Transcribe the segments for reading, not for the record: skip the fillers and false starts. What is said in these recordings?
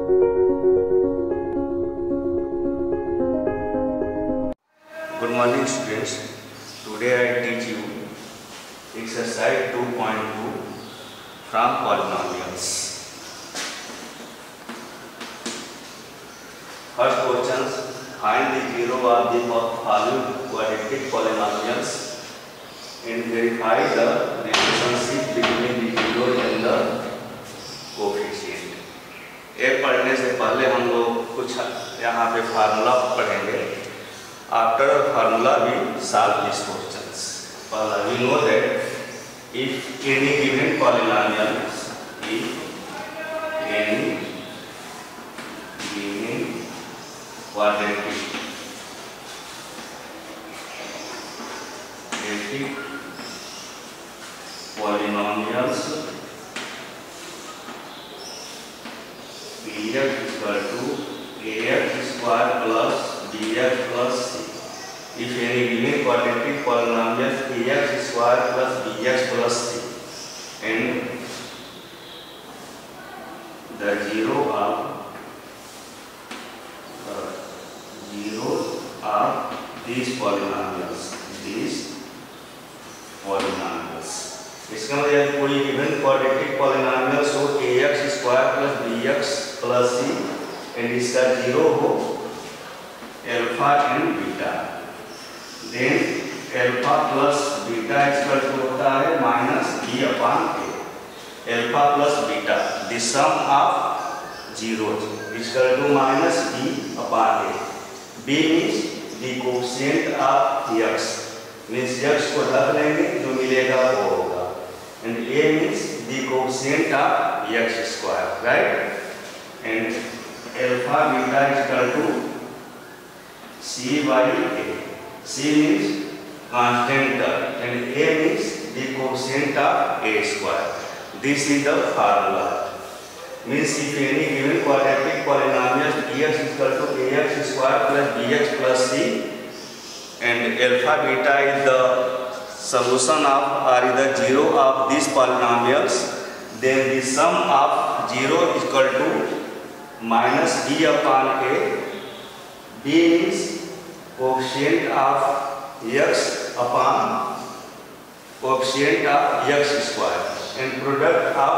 Good morning students. Today I teach you exercise 2.2 from polynomials. First question, find the zero of the following quadratic polynomials and verify the relationship between the zero and the coefficient. एक पढ़ने से पहले हम लोग कुछ यहाँ पे formula पढ़ेंगे. After formula we solve these questions. We know that if any given polynomial, if any given quadratic polynomials px equal to ax square plus bx plus c. If any given quadratic polynomial ax square plus bx plus c and the zero of these polynomials, इसका मतलब कोई given quadratic polynomial हो ax square plus bx plus c and इसका zero हो alpha and beta, then alpha plus beta equal to होता है minus b upon a. Alpha plus beta, the sum of zeros is equal to minus b upon a. B means the coefficient of x, means x को रख लेंगे जो मिलेगा वो होगा, and a means the coefficient of x square, right? And alpha beta is equal to c by a. C means constant term and a means the coefficient of a square. This is the formula. Means if any given quadratic polynomial ax is equal to ax square plus bx plus c and alpha beta is the solution of or the zero of these polynomials, then the sum of zero is equal to minus b upon a. B means coefficient of x upon coefficient of x square and product of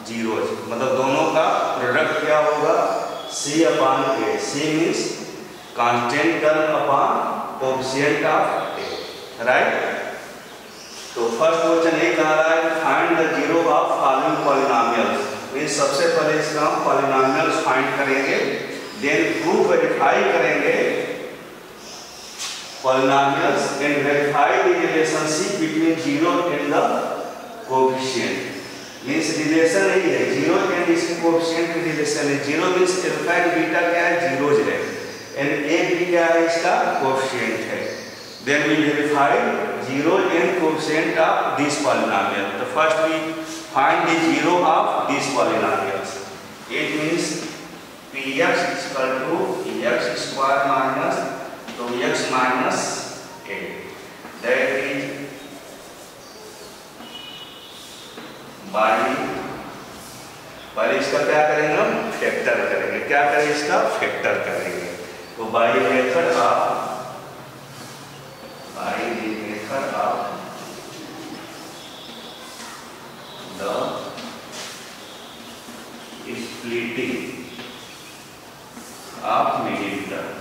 zeros, मतलब दोनों का product क्या होगा c upon a. C means constant term upon coefficient of a, right? तो first question ये कह रहा है find the zero of following polynomials. Means सबसे पहले इसका हम पॉलिनोमियल्स फाइंड करेंगे, देन प्रूव वेरीफाई करेंगे polynomials and verify the relationship between zero and the coefficient. Means relation यही है, जीरो एंड इसके कोएफिशिएंट की रिलेशन है. Zero means alpha and beta क्या है, जीरोज है, एंड ए भी क्या है, इसका कोएफिशिएंट है. Then we verify zero and coefficient of these polynomials. The first we find the zero of these polynomials. It means px is equal to x square minus 2x minus a. That is by इसका क्या करेंगे हम, factor करेंगे. क्या करेंगे, इसका factor करेंगे. तो by the method of the splitting of middle term.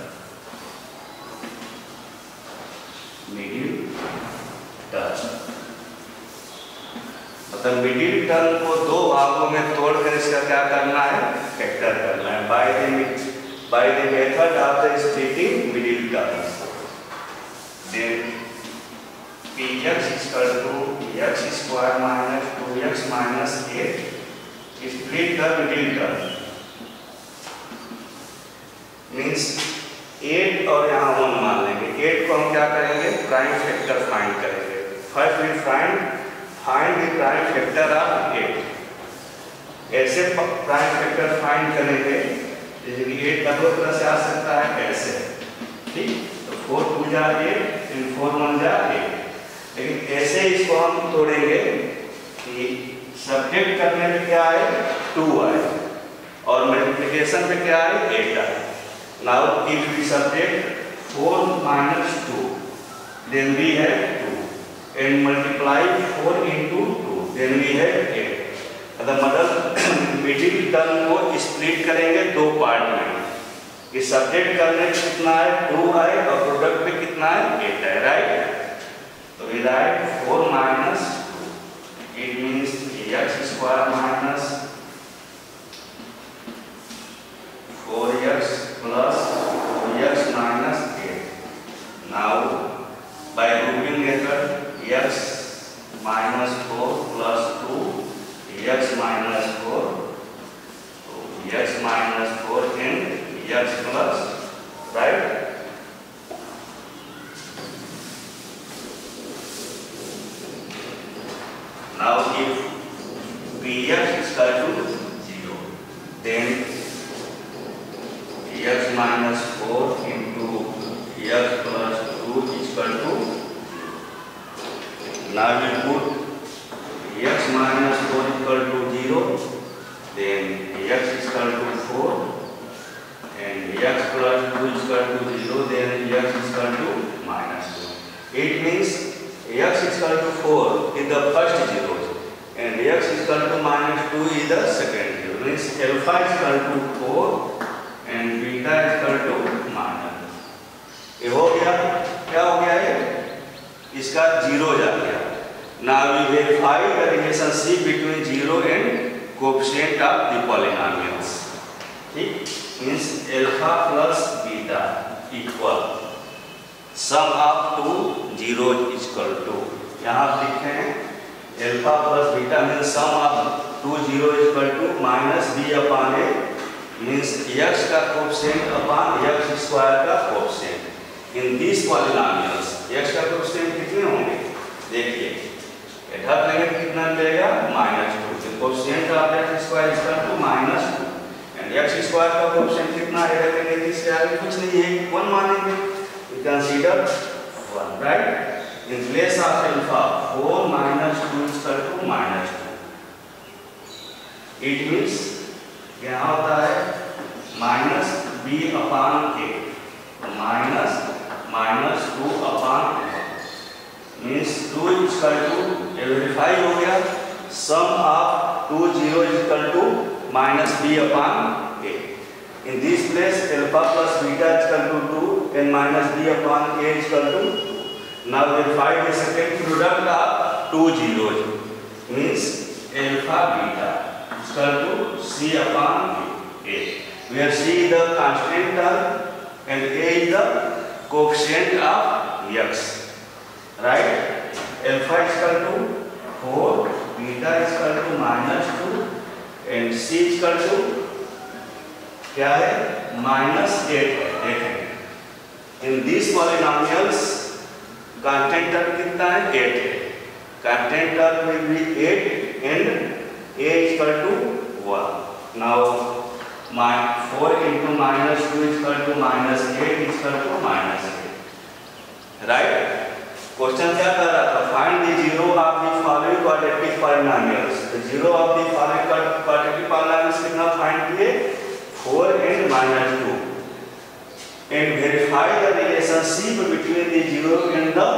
मतलब मिडिल टर्म को दो भागों में तोड़कर इसका क्या करना है, फैक्टर करना है. By the method of the splitting middle term. Then px is equal to x square minus 2x minus 8 split the middle term. Means 8 और यहाँ 1 मान लेंगे. 8 को हम क्या करेंगे, प्राइम फैक्टर फाइंड करेंगे. First we find the prime factor of 8. ऐसे प्राइम फैक्टर फाइंड करेंगे जैसे कि 8 का दो तरह से आ सकता है, ऐसे, ठीक. 4 2 जा 8 and 4 1 जा 8. लेकिन ऐसे इसको हम तोड़ेंगे कि सब्ट्रैक्ट करने में क्या आए, 2 आए. और मल्टीप्लिकेशन पे क्या है 8 है। Now if we subtract 4 minus 2 then we have 2 and multiply 4 into 2 then we have 8। मतलब मिडिल टर्म को स्प्लिट करेंगे दो पार्ट में, कि सब्ट्रैक्ट करने पे कितना है 2 है और प्रोडक्ट पे कितना है 8 है, राइट। तो we write 4 minus 2 it means x square minus 4x plus 4x minus 8। now by grouping method x minus 4 plus 2 x minus 4 so x minus 4 and x plus, right। now if px is equal to 0 then x minus 4 into x plus 2 is equal to 0। now we put x minus 4 is equal to 0 then x is equal to 4 and x plus 2 is equal to 0 then x is equal to minus 2। it means x is equal to 4 is the first zero and x is equal to minus 2 is the second zero, means alpha is equal to 4 and beta is equal to minus। ये हो गया, क्या हो गया है इसका 0 जा गया। now we verify the relationship between 0 and coefficient of the polynomials, ठीक, means alpha plus beta equal sum of two zeros is equal to, यहाँ आप लिखे हैं alpha plus beta means sum of two zeros is equal to minus b upon a means x का coefficient upon x square का coefficient. In these polynomials x का coefficient कितने होंगे, देखिए इधर लेंगे कितना मिलेगा -2, तो coefficient of x square is equal to -2 and x square का कोएफिशिएंट कितना है, लेंगे इससे आगे कुछ नहीं है 1 मानेंगे, we consider 1, right. In place of alpha 4 minus 2 is equal to -2। It means क्या होता है minus b upon a minus 2 upon means 2 is equal to, verify हो गया, sum of 2 0 is equal to minus b upon a। in this place alpha plus beta is equal to 2 and minus b upon a is equal to 2। now verify the second product of 2 zeros means alpha beta is equal to c upon a, where c is the constant term and a is the coefficient of x, right। alpha is equal to 4, beta is equal to -2 and c is equal to क्या है -8 है। देखें in this polynomials constant term कितना है 8 है, constant term will be 8 and a is equal to 1। now 4 into -2 is equal to -8 is equal to -8, right. Question क्या कर रहा था, find the zero of the following quadratic polynomials. The zero of the following quadratic polynomials कितना find किए 4 and -2 and verify the relationship between the zero and the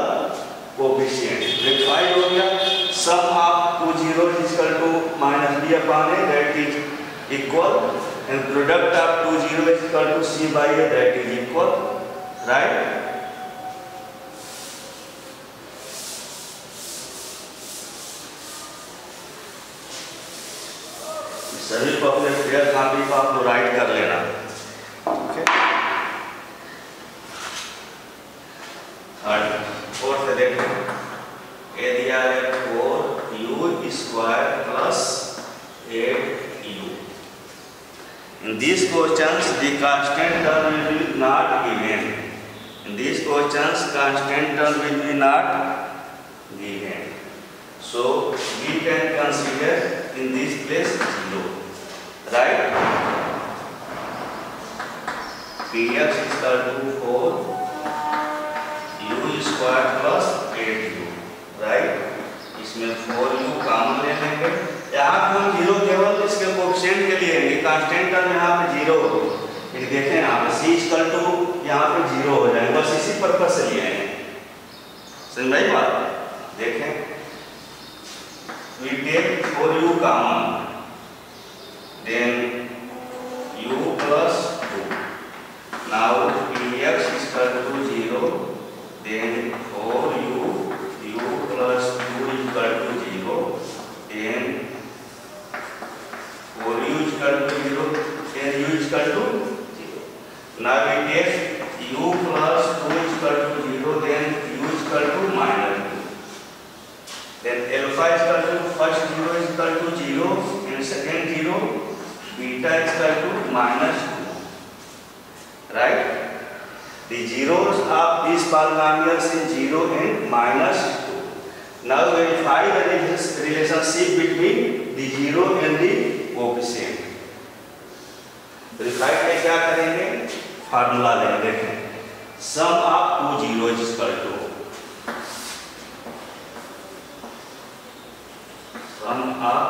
coefficient। verify हो गया, sum of two zeros is equal to minus b upon a that is equal and product of two zeros is equal to c by a that is equal, right। सभी को अपने clear copy पर आप right कर लेना, okay. और से देखो ए दिया है 4u square plus 8u। In this questions the constant term will be not given, in this questions constant term will be not given, so we can consider in this place 0, right। px is equal to 4 u square plus 8u, right। इसमें 4u common ले लेंगे, यहाँ हम 0 केवल इसके coefficient के लिए लेंगे, कांस्टेंट टर्म यहाँ पे 0 हो, फिर देखें यहाँ पे c इक्वल टू यहाँ पे 0 हो जाए, बस इसी पर्पज से लिए हैं। समझ में आई बात? देखें we take for u common, then u plus 2. Now px is equal to 0, then for u plus 2 is equal to 0, then for u is equal to 0, then u is equal to 0. Now we take u plus 2 is equal to 0, then u is equal to minus 2. Then alpha is equal to first 0 is equal to 0 and second 0, beta is equal to minus 2. Right? The zeros of these polynomials is 0 and minus 2. Now verify the relationship between the 0 and the coefficient. Verify के क्या करेंगे? Formula लेंगे। देखें sum of two zeros is equal to sum of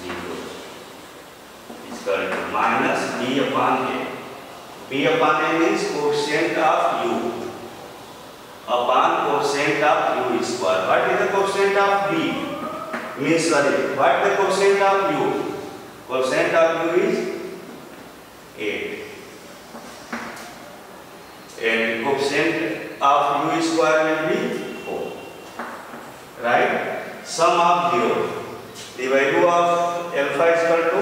0 is equal to minus b upon a. B upon a means quotient of u upon quotient of u square. What is the quotient of b? Means sorry, what is the quotient of u? Quotient of u is 8. And quotient of u square will be 4. Right? Sum of 0. The value of alpha is equal to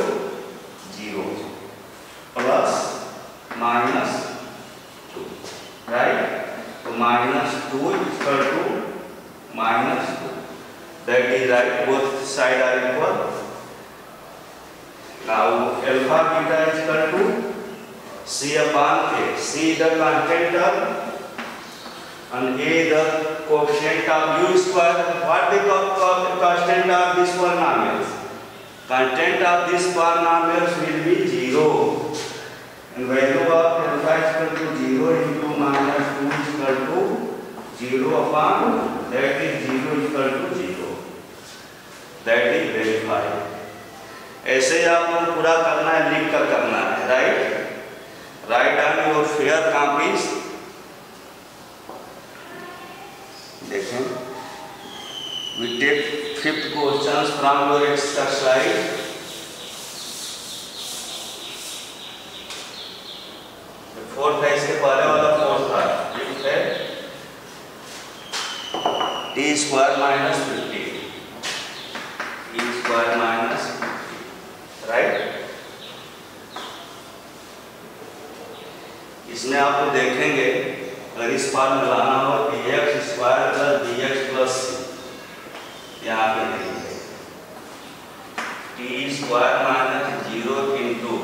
0 plus minus 2. Right? So minus 2 is equal to minus 2. That is right. Both sides are equal. Now alpha beta is equal to c upon a. C is the constant term and a the coefficient of u square. What the constant of this polynomials? Constant of this polynomials will be 0. And value of alpha is equal to 0 into minus 2 is equal to 0 upon that is 0 is equal to 0. That is verified. ऐसे ही आपको पूरा करना है, लिख कर करना है। Right? Write down your fair copies. देखें we take fifth questions from your exercise. Fourth है, इसके पहले वाला फोर्थ था। फिफ्थ है t square minus 50, t square minus 50। Right? इसमें आपको देखेंगे अगर इस बार में लाना हो ax square plus bx plus c, यहाँ पे देखेंगे t square minus 0 into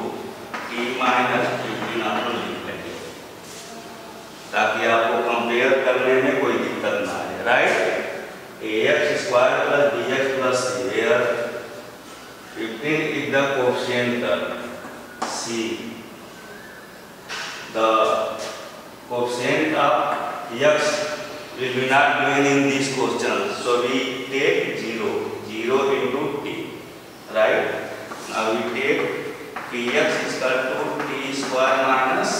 t minus 15 आपको लिख लेंगे ताकि आपको कंपेयर करने में कोई दिक्कत ना आए। Right? ax square plus bx plus c, where 15 is the coefficient term, c the coefficient of x will be not given in this question, so we take 0 into t. Right? Now we take px is equal to t square minus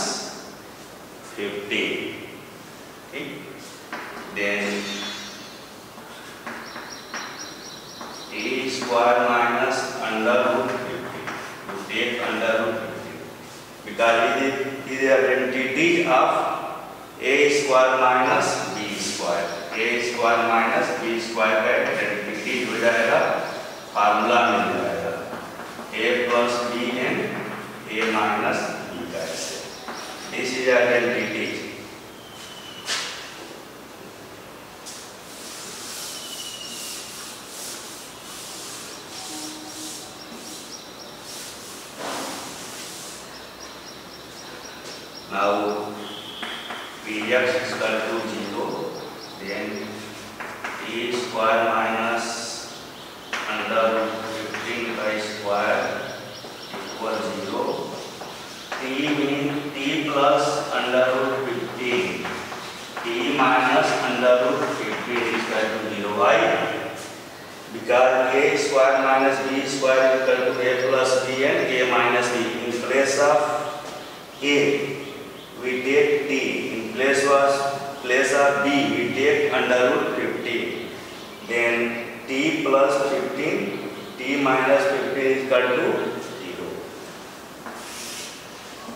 15. Okay? Then t square minus under root 50. You take under root 50 because it is the identity of a square minus b square. A square minus b square का identity हो जाएगा, formula मिल जाएगा a plus b and a minus b का ऐसे। This is identity. Now px is equal to 0, then t square minus under 15 by square equal 0. T means t plus under root 15. T minus under root 15 is equal to 0. Why? because a square minus b square equal to a plus b and a minus b. In place of a we take t, in place of b we take under root 15, then t plus 15, t minus 15 is equal to 0.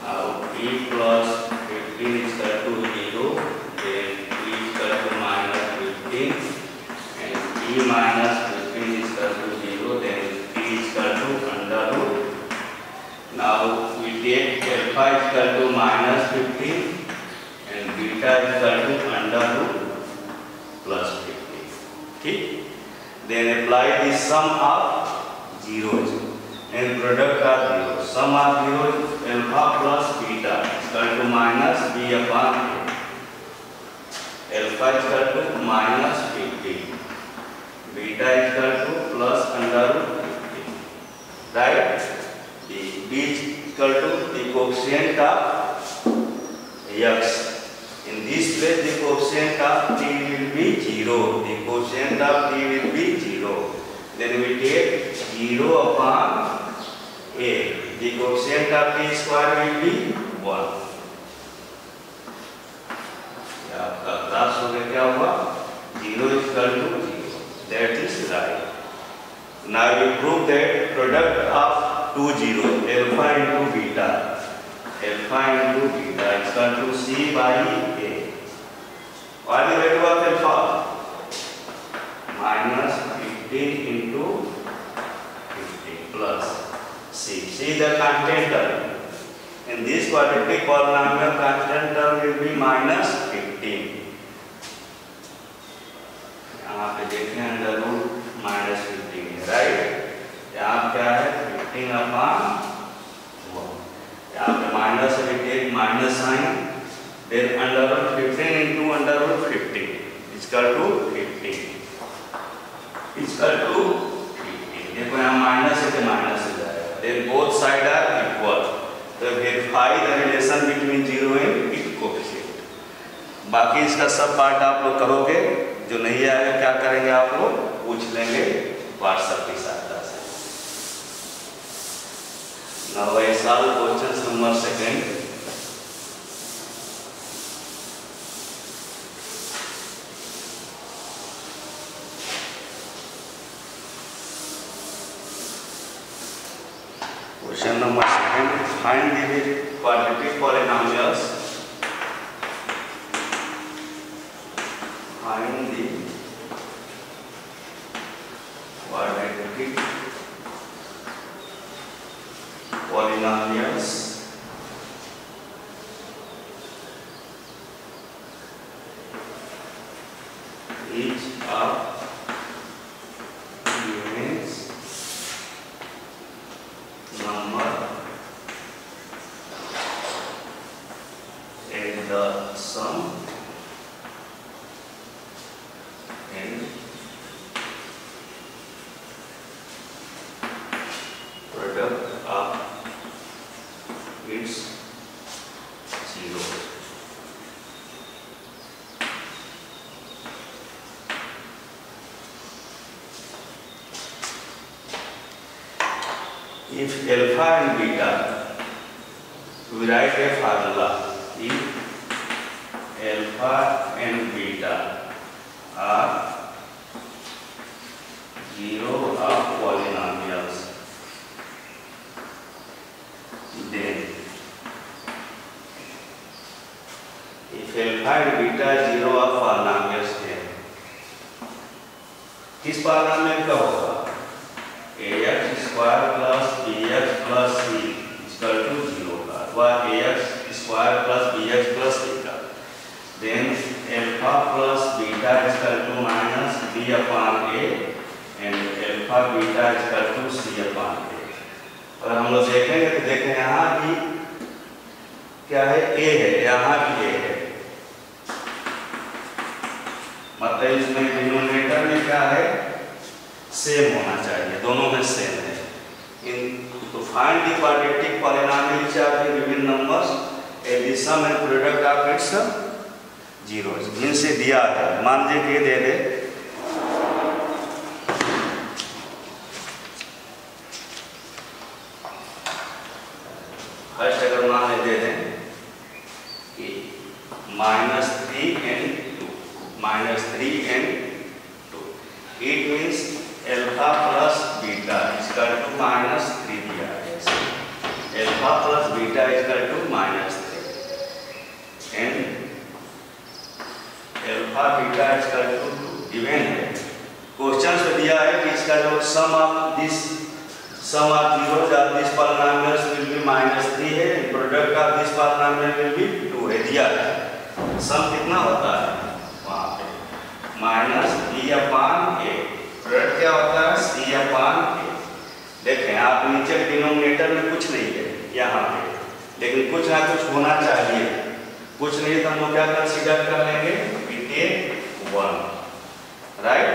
Now t plus 15 is equal to 0, then t is equal to minus 15 and t minus 15 is equal to 0, then t is equal to under root. Now we take alpha is equal to minus 15 and beta is equal to under root plus 15. Okay? Then apply the sum of zeros and product of zeros. Sum of zeros alpha plus beta is equal to minus b upon a. Alpha is equal to minus 15. Beta is equal to plus under root 15. Right? The b is equal to the coefficient of x. In this place the coefficient of t will be 0. The coefficient of t will be 0. Then we take 0 upon a. The coefficient of t square will be 1. आपका class हो गया, क्या हुआ? 0 is equal to 0. That is right. Now we prove that product of two zeros, alpha into beta is equal to c by a. What is the value of alpha? Minus 15 into 15 plus c. C is the constant term. In this quadratic polynomial, constant term will be minus 15. यहाँ पे देखें under root minus 15 है, right? यहाँ क्या है? 15 upon 1. यहाँ पे minus है, take minus sign, then under root 15 into under root 15 equal to 15 equal to 15. देखो यहाँ माइनस है तो माइनस हो जाएगा. Then both side are equal. तो verify the relation between zero and it coefficient. बाकी इसका सब पार्ट आप लोग करोगे. जो नहीं आएगा क्या करेंगे, आप लोग पूछ लेंगे व्हाट्सएप की सहायता से. Now I solve question number 2. Question number 2. Find the quadratic polynomials. Find the quadratic polynomials each of units number and the sum and product of its zeros. If alpha and beta, we write a formula. If alpha and beta are zero of polynomials, then if alpha and beta zero of polynomials है, किस polynomial का होगा? ax square plus bx plus c equal to 0 का, अथवा ax square plus bx plus c का. Then alpha plus beta is equal to minus b upon a and alpha beta is equal to c upon a. अगर हम लोग देखेंगे तो देखें यहाँ भी क्या है, a है, यहाँ भी a है. मतलब इसमें डिनोमिनेटर में क्या है, सेम होना चाहिए, दोनों में सेम है. इन तो find the quadratic polynomial which are the given numbers and the sum and product of its zeros. इनसे दिया है, मान लीजिए कि दे दे -3 and 2, -3 and 2. It means alpha plus beta is equal to -3 दिया है। alpha plus beta is equal to -3 and alpha beta is equal to 2 given है। Question में दिया है कि इसका जो sum of zeros of this polynomials will be -3 है, product of this polynomial will be 2 है दिया है। सम कितना होता है वहाँ पे -b/a, प्रोडक्ट क्या होता है c/a। देखें आप नीचे डिनोमिनेटर में कुछ नहीं है यहाँ पे, लेकिन कुछ ना कुछ होना चाहिए। कुछ नहीं तो हम लोग क्या कंसीडर कर लेंगे, we take 1, राइट।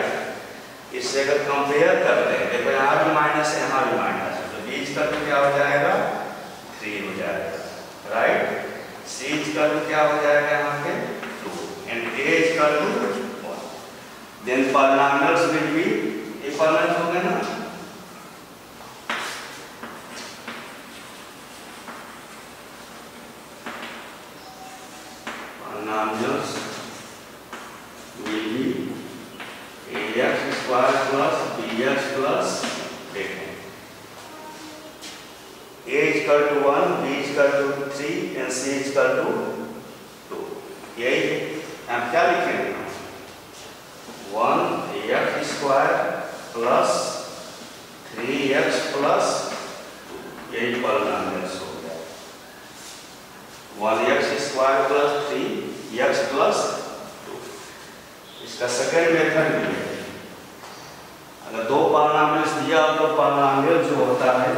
इससे अगर कंपेयर करते हैं, देखो यहाँ भी माइनस है, यहाँ भी माइनस है, तो बीच का तो क्या हो जाएगा 3 हो जाएगा, राइट। सीज का तो क्या हो जाएगा यहाँ पे 2 एंड एज का तो 1। Then polynomials will be equivalent हो गए ना। Polynomials will be ax² plus bx plus देखें a is equal to 1, b is equal to 3 and c is equal to 2। यही हम क्या लिखेंगे 1x² plus 3x plus 2, यही पॉलिनॉमियल्स हो गया। 1x² plus 3x plus 2। इसका सेकेंड मेथड भी है। अगर दो पॉलिनॉमियल्स दिया हो तो पॉलिनॉमियल जो होता है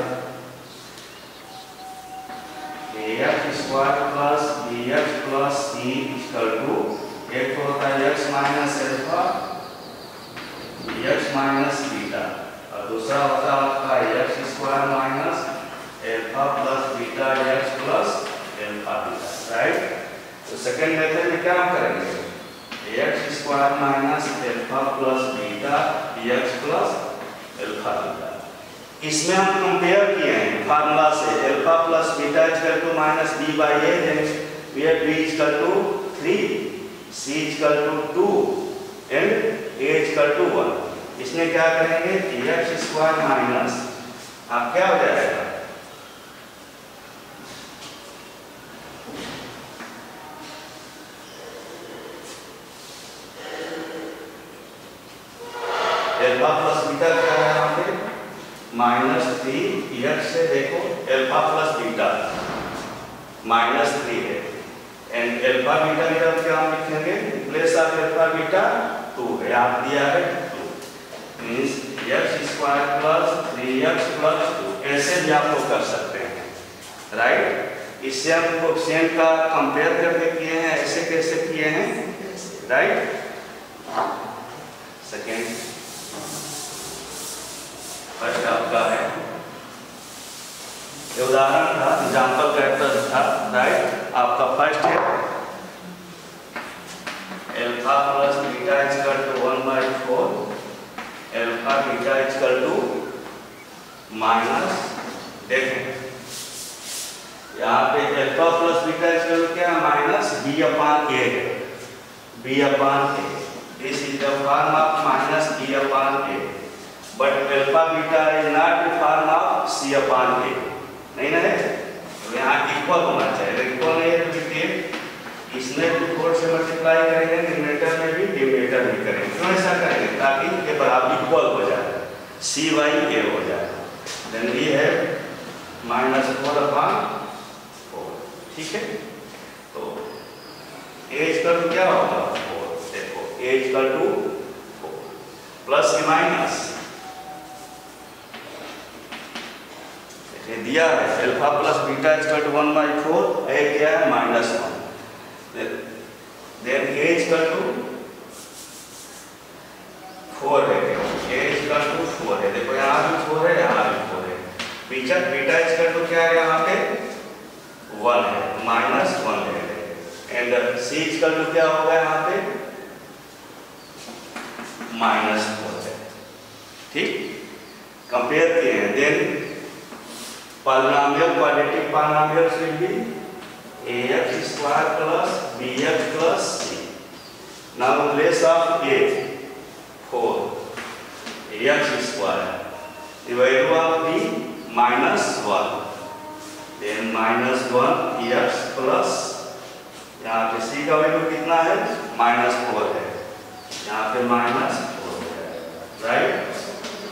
ax² plus bx plus c equal to एक तो होता है x minus alpha bx minus beta और दूसरा होता है आपका x² minus alpha plus beta x plus alpha beta, right. तो सेकंड मेथड में क्या हम करेंगे ax² minus alpha plus beta bx plus alpha beta. इसमें हम कंपेयर किए हैं फार्मूला से alpha plus beta equal to -b/a, then we have b equal to 3, c equal to 2 and a equal to 1। इसमें क्या करेंगे ax² माइनस आप क्या हो जाएगा अल्फा प्लस बीटा क्या है यहाँ पे -3 x से देखो अल्फा प्लस बीटा -3 है एंड अल्फा बीटा की तरफ क्या हम लिखेंगे प्लेस ऑफ अल्फा बीटा 2 है, आप दिया है 2 means x² plus 3x plus 2। ऐसे भी आप लोग कर सकते हैं, राइट। इससे हम कोएफिशिएंट का कंपेयर करके किए हैं, ऐसे कैसे किए हैं, राइट। सेकेंड फर्स्ट आपका है ये उदाहरण था, एग्जाम्पल कैरेक्टर था, राइट। आपका फर्स्ट है alpha plus beta equal to 1/4 alpha beta equal to minus, देखें यहाँ पे alpha plus beta equal to क्या -b/a है, b/a। This is the form of -b/a but alpha beta is not the form of c/a, नहीं ना है। तो यहाँ इक्वल होना चाहिए, इक्वल नहीं है तो फिर इसमें भी 4 से मल्टीप्लाई करेंगे, न्यूमरेटर में भी डिनोमिनेटर भी करेंगे। क्यों ऐसा करेंगे ताकि ये बराबर इक्वल हो जाए, c/a हो जाए। देन ये है -4/4, ठीक है। तो a इक्वल टू क्या होगा 4, देखो a इक्वल टू 4 प्लस या माइनस दिया है alpha plus beta equal to 1/4, a क्या है -1, देन a इक्वल टू 4 है, a इक्वल टू 4 है, देखो यहाँ भी 4 है, यहाँ भी 4 है। बीटा इक्वल टू क्या है यहाँ पे 1 है, -1 है एंड c इक्वल टू क्या होगा यहाँ पे -4 है, ठीक। कंपेयर किए हैं, then polynomial quadratic polynomials will be ax square plus bx plus c. Now in place of a 4 ax square, the value of b minus 1, then minus 1 x plus, यहाँ पे c का वैल्यू कितना है -4 है, यहाँ पे -4 है, right.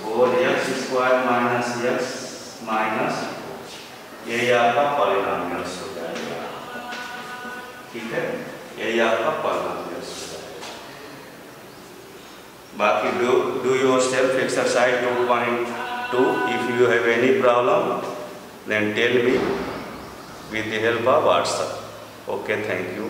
4x square minus x minus, यही आपका पॉलिनोमियल्स हो जाएगा, ठीक है, यही आपका पॉलिनोमियल्स हो जाएगा। बाकी do your self exercise 2.2. If you have any problem then tell me with the help of WhatsApp. Okay, thank you.